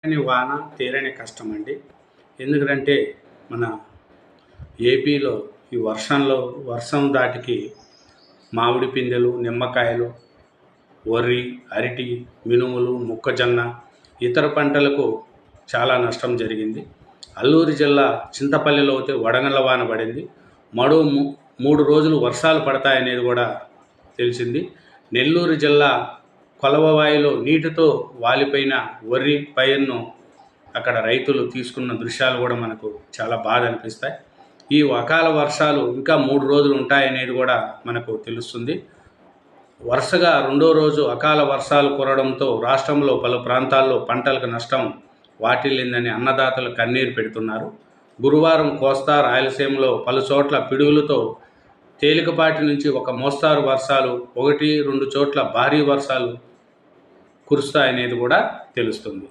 అని వాన తీరని కష్టం అండి. ఎందుకంటే మన ఏపీలో ఈ వర్షం దాటికి మామిడి పిందెలు, నిమ్మకాయలు, వరి, అరటి, మినుములు, మొక్కజొన్న ఇతర పంటలకు చాలా నష్టం జరిగింది. అల్లూరు జిల్లా చింతపల్లిలో అయితే వడగండ్ల వాన పడింది. మరో 3 రోజులు వర్షాలు పడతాయనేది కూడా తెలిసింది. నెల్లూరు జిల్లా కొలవవాయిలో నీటితో వాలిపోయిన వరి పైరును అక్కడ రైతులు తీసుకున్న దృశ్యాలు కూడా మనకు చాలా బాధ అనిపిస్తాయి. ఈ అకాల వర్షాలు ఇంకా 3 రోజులు ఉంటాయనేది కూడా మనకు తెలుస్తుంది. వరుసగా రెండో రోజు అకాల వర్షాలు కురవడంతో రాష్ట్రంలో పలు ప్రాంతాల్లో పంటలకు నష్టం వాటిల్లిందని అన్నదాతలు కన్నీరు పెడుతున్నారు. గురువారం కోస్తా, రాయలసీమలో పలు చోట్ల పిడుగులతో తేలికపాటి నుంచి ఒక మోస్తారు వర్షాలు, 1-2 చోట్ల భారీ వర్షాలు కురుస్తాయనేది కూడా తెలుస్తుంది.